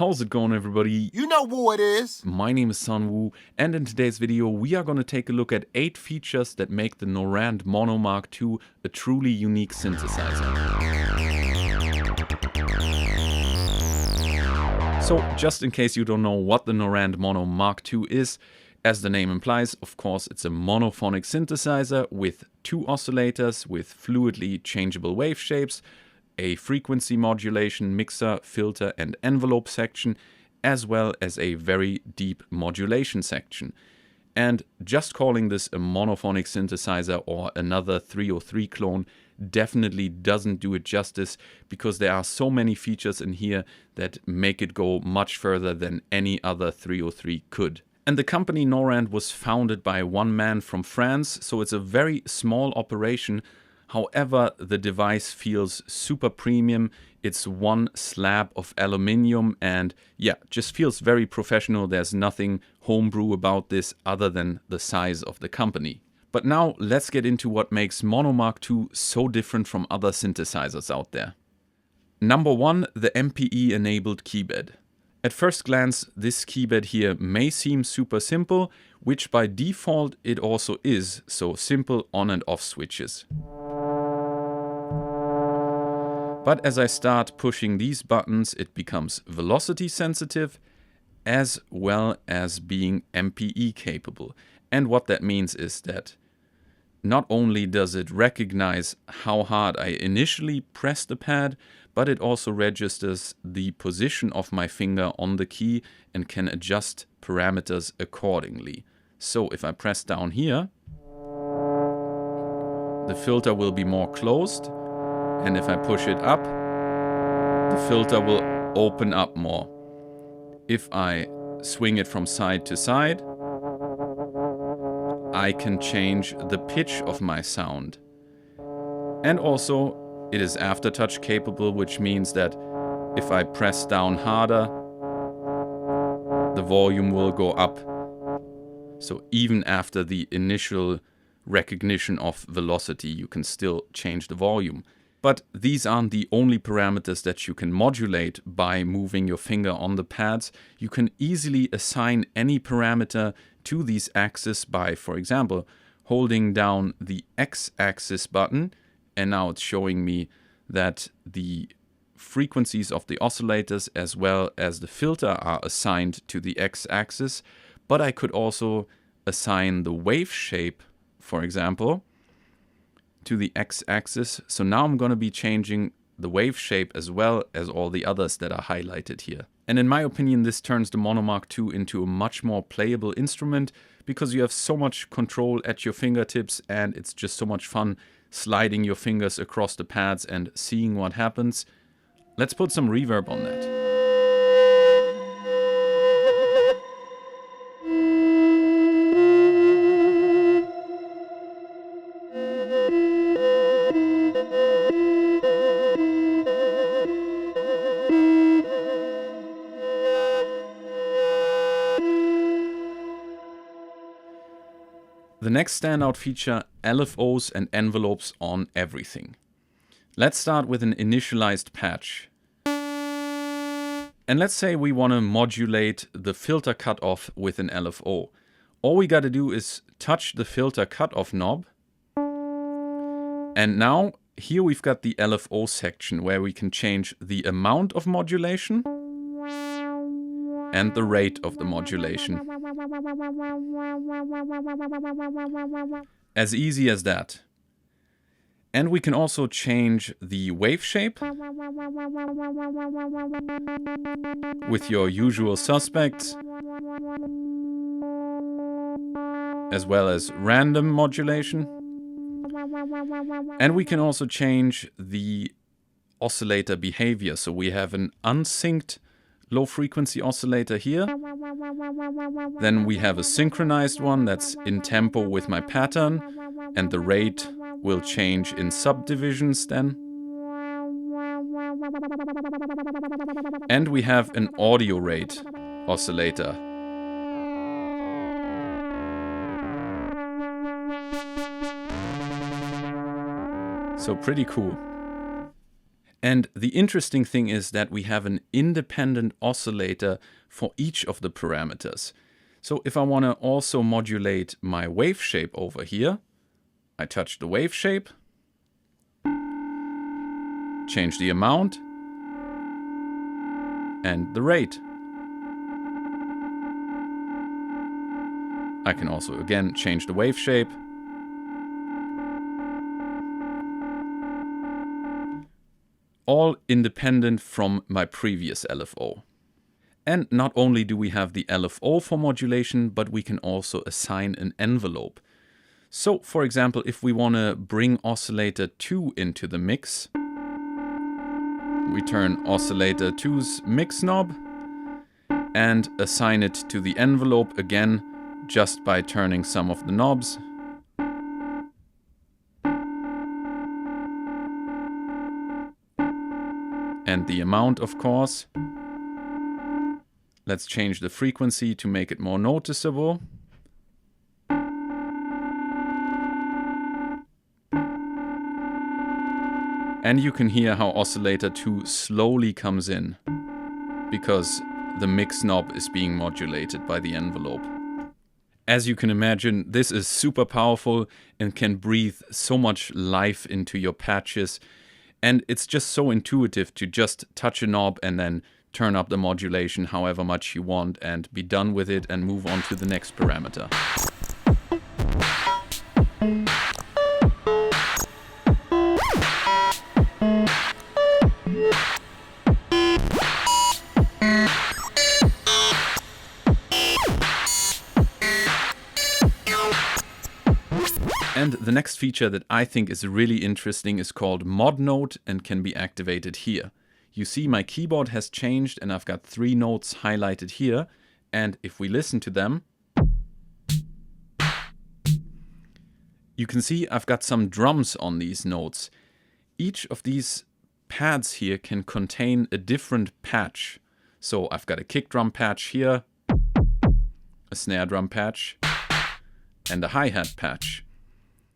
How's it going, everybody? You know who it is. My name is Sunwoo, and in today's video we are going to take a look at 8 features that make the Norand Mono Mark II a truly unique synthesizer. So, just in case you don't know what the Norand Mono Mark II is, as the name implies, of course, it's a monophonic synthesizer with 2 oscillators with fluidly changeable wave shapes, a frequency modulation, mixer, filter and envelope section, as well as a very deep modulation section. And just calling this a monophonic synthesizer or another 303 clone definitely doesn't do it justice, because there are so many features in here that make it go much further than any other 303 could. And the company Norand was founded by one man from France, so it's a very small operation. However, the device feels super premium. It's one slab of aluminium and yeah, just feels very professional. There's nothing homebrew about this other than the size of the company. But now let's get into what makes Mono Mark II so different from other synthesizers out there. Number 1, the MPE enabled keybed. At first glance, this keybed here may seem super simple, which by default it also is, so simple on and off switches. But as I start pushing these buttons, it becomes velocity sensitive as well as being MPE capable. And what that means is that not only does it recognize how hard I initially press the pad, but it also registers the position of my finger on the key and can adjust parameters accordingly. So if I press down here, the filter will be more closed. And if I push it up, the filter will open up more. If I swing it from side to side, I can change the pitch of my sound. And also, it is aftertouch capable, which means that if I press down harder, the volume will go up. So even after the initial recognition of velocity, you can still change the volume. But these aren't the only parameters that you can modulate by moving your finger on the pads. You can easily assign any parameter to these axes by, for example, holding down the X-axis button, and now it's showing me that the frequencies of the oscillators as well as the filter are assigned to the X-axis. But I could also assign the wave shape, for example, to the X-axis. So now I'm going to be changing the wave shape as well as all the others that are highlighted here. And in my opinion, this turns the Mono Mark II into a much more playable instrument, because you have so much control at your fingertips and it's just so much fun sliding your fingers across the pads and seeing what happens. Let's put some reverb on that. The next standout feature, LFOs and envelopes on everything. Let's start with an initialized patch. And let's say we want to modulate the filter cutoff with an LFO. All we got to do is touch the filter cutoff knob. And now here we've got the LFO section where we can change the amount of modulation and the rate of the modulation. As easy as that. And we can also change the wave shape with your usual suspects, as well as random modulation. And we can also change the oscillator behavior. So we have an unsynced low frequency oscillator here. Then we have a synchronized one that's in tempo with my pattern, and the rate will change in subdivisions then. And we have an audio rate oscillator. So pretty cool. And the interesting thing is that we have an independent oscillator for each of the parameters. So if I want to also modulate my wave shape over here, I touch the wave shape, change the amount and the rate. I can also again change the wave shape. All independent from my previous LFO. And not only do we have the LFO for modulation, but we can also assign an envelope. So, for example, if we want to bring oscillator 2 into the mix, we turn oscillator 2's mix knob and assign it to the envelope again just by turning some of the knobs. And the amount, of course. Let's change the frequency to make it more noticeable. And you can hear how oscillator 2 slowly comes in, because the mix knob is being modulated by the envelope. As you can imagine, this is super powerful and can breathe so much life into your patches. And it's just so intuitive to just touch a knob and then turn up the modulation however much you want and be done with it and move on to the next parameter. And the next feature that I think is really interesting is called mod note and can be activated here. You see my keyboard has changed and I've got 3 notes highlighted here. And if we listen to them, you can see I've got some drums on these notes. Each of these pads here can contain a different patch. So I've got a kick drum patch here, a snare drum patch, and a hi-hat patch.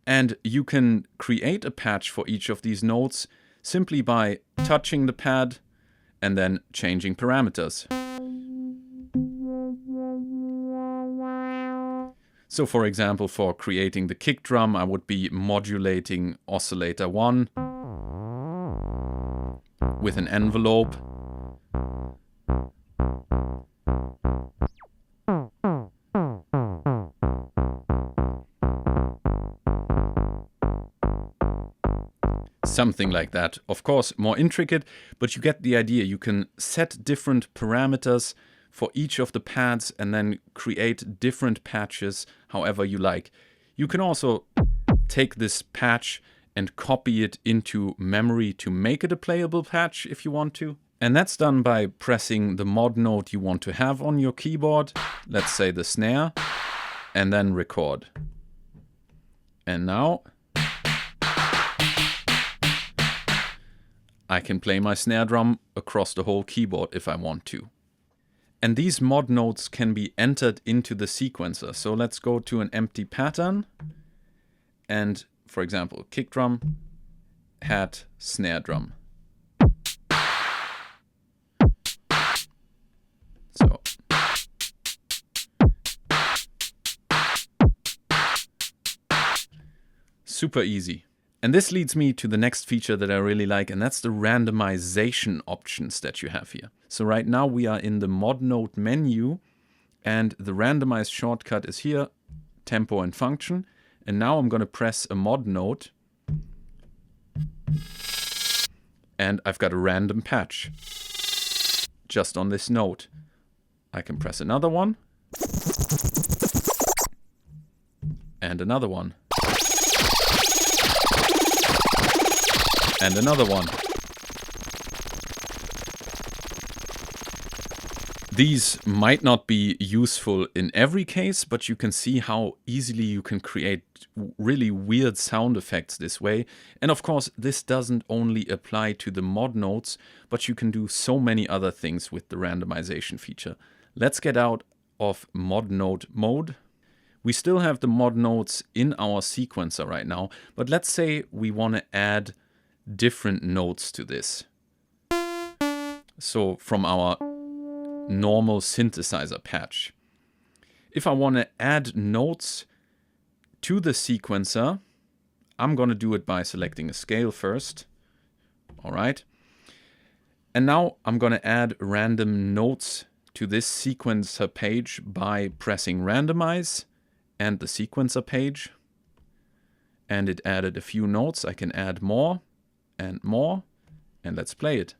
And you can create a patch for each of these notes simply by touching the pad and then changing parameters. So for example, for creating the kick drum, I would be modulating oscillator 1 with an envelope. Something like that. Of course, more intricate, but you get the idea. You can set different parameters for each of the pads and then create different patches however you like. You can also take this patch and copy it into memory to make it a playable patch if you want to. And that's done by pressing the mod note you want to have on your keyboard, let's say the snare, and then record. And now I can play my snare drum across the whole keyboard if I want to. And these mod notes can be entered into the sequencer. So let's go to an empty pattern and, for example, kick drum, hat, snare drum. So super easy. And this leads me to the next feature that I really like, and that's the randomization options that you have here. So right now we are in the mod note menu, and the randomize shortcut is here, tempo and function. And now I'm going to press a mod note, and I've got a random patch just on this note. I can press another one, and another one. And another one. These might not be useful in every case, but you can see how easily you can create really weird sound effects this way. And of course, this doesn't only apply to the mod notes, but you can do so many other things with the randomization feature. Let's get out of mod note mode. We still have the mod notes in our sequencer right now, but let's say we want to add different notes to this. So from our normal synthesizer patch. If I want to add notes to the sequencer, I'm going to do it by selecting a scale first. All right. And now I'm going to add random notes to this sequencer page by pressing randomize and the sequencer page. And it added a few notes. I can add more, and let's play it.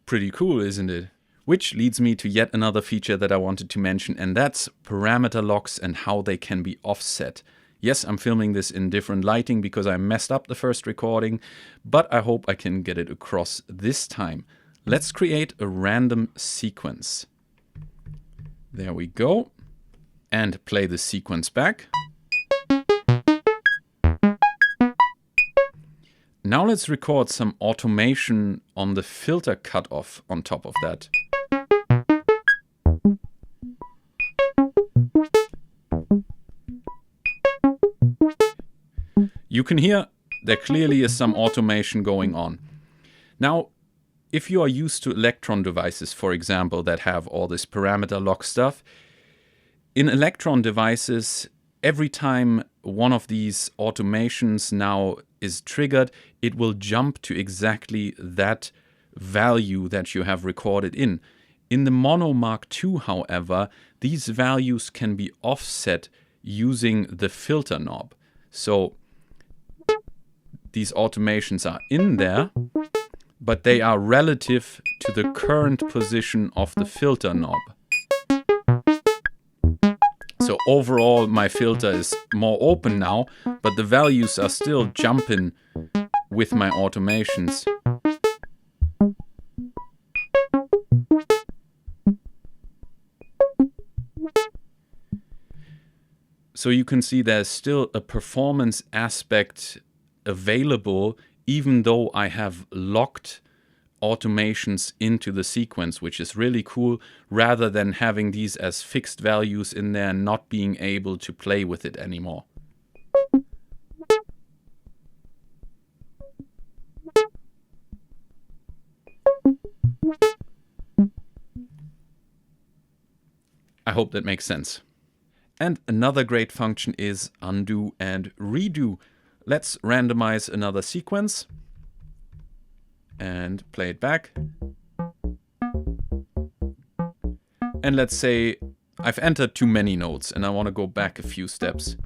Pretty cool, isn't it? Which leads me to yet another feature that I wanted to mention, and that's parameter locks and how they can be offset. Yes, I'm filming this in different lighting because I messed up the first recording, but I hope I can get it across this time. Let's create a random sequence. There we go. And play the sequence back. Now let's record some automation on the filter cutoff on top of that. You can hear there clearly is some automation going on. Now, if you are used to Electron devices, for example, that have all this parameter lock stuff, in Electron devices, every time one of these automations now is triggered, it will jump to exactly that value that you have recorded in. In the Mono Mark II, however, these values can be offset using the filter knob. So these automations are in there, but they are relative to the current position of the filter knob. So overall, my filter is more open now, but the values are still jumping with my automations. So you can see there's still a performance aspect available, even though I have locked automations into the sequence, which is really cool, rather than having these as fixed values in there and not being able to play with it anymore. I hope that makes sense. And another great function is undo and redo. Let's randomize another sequence and play it back. And let's say I've entered too many notes and I want to go back a few steps.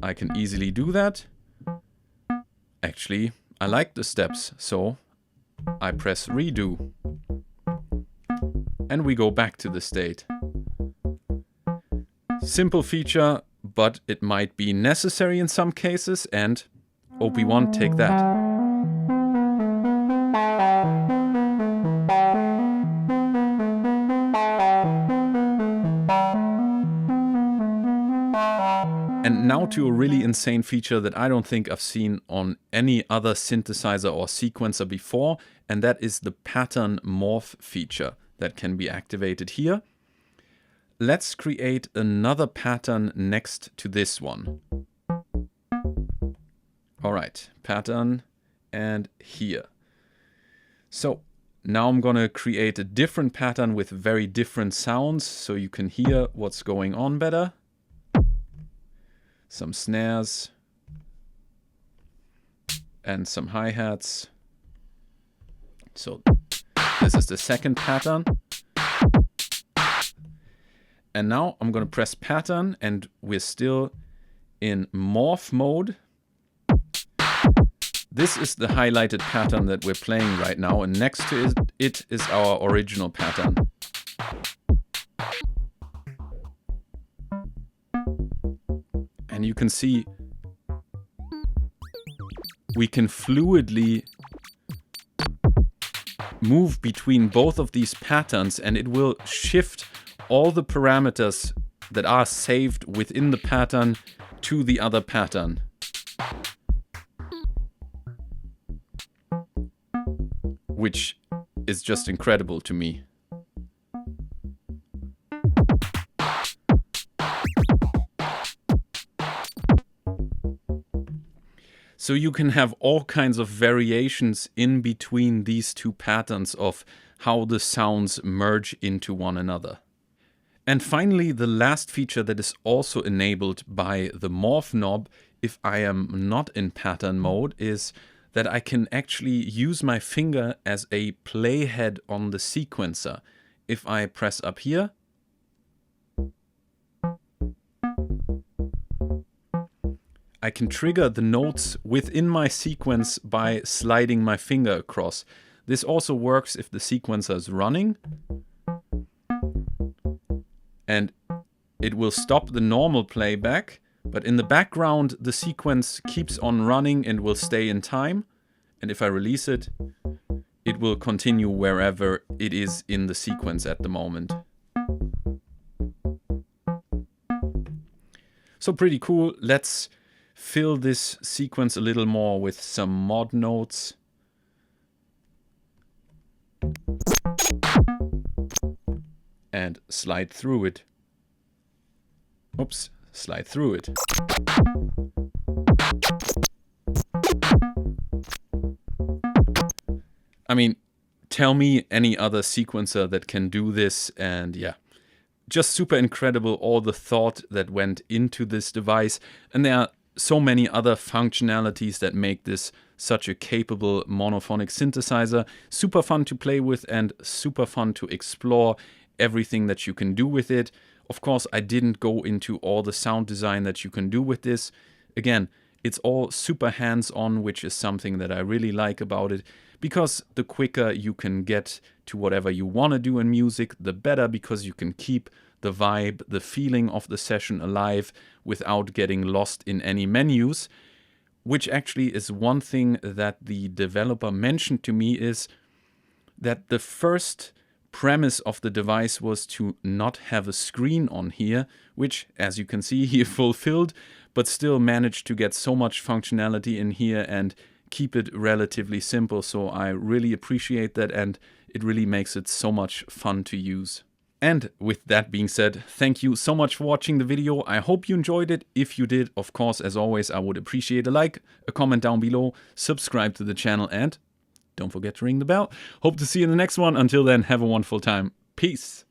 I can easily do that. Actually, I like the steps, so I press redo. And we go back to the state. Simple feature, but it might be necessary in some cases, and OP1, take that. And now to a really insane feature that I don't think I've seen on any other synthesizer or sequencer before, and that is the pattern morph feature that can be activated here. Let's create another pattern next to this one. All right, pattern and here. So now I'm going to create a different pattern with very different sounds so you can hear what's going on better. Some snares and some hi-hats. So this is the second pattern. And now I'm going to press pattern and we're still in morph mode. This is the highlighted pattern that we're playing right now, and next to it is our original pattern. And you can see we can fluidly move between both of these patterns, and it will shift all the parameters that are saved within the pattern to the other pattern. Which is just incredible to me. So you can have all kinds of variations in between these two patterns of how the sounds merge into one another. And finally, the last feature that is also enabled by the morph knob if I am not in pattern mode is that I can actually use my finger as a playhead on the sequencer. If I press up here, I can trigger the notes within my sequence by sliding my finger across. This also works if the sequencer is running, and it will stop the normal playback, but in the background the sequence keeps on running and will stay in time, and if I release it, it will continue wherever it is in the sequence at the moment. So pretty cool. Let's fill this sequence a little more with some mod notes. And slide through it. Oops, slide through it. I mean, tell me any other sequencer that can do this, and yeah. Just super incredible, all the thought that went into this device, and there are so many other functionalities that make this such a capable monophonic synthesizer. Super fun to play with and super fun to explore everything that you can do with it. Of course, I didn't go into all the sound design that you can do with this. Again, it's all super hands-on, which is something that I really like about it, because the quicker you can get to whatever you want to do in music, the better, because you can keep the vibe, the feeling of the session alive without getting lost in any menus, which actually is one thing that the developer mentioned to me, is that the first premise of the device was to not have a screen on here, which, as you can see, he fulfilled, but still managed to get so much functionality in here and keep it relatively simple. So I really appreciate that, and it really makes it so much fun to use. And with that being said, thank you so much for watching the video. I hope you enjoyed it. If you did, of course, as always, I would appreciate a like, a comment down below, subscribe to the channel, and don't forget to ring the bell. Hope to see you in the next one. Until then, have a wonderful time. Peace.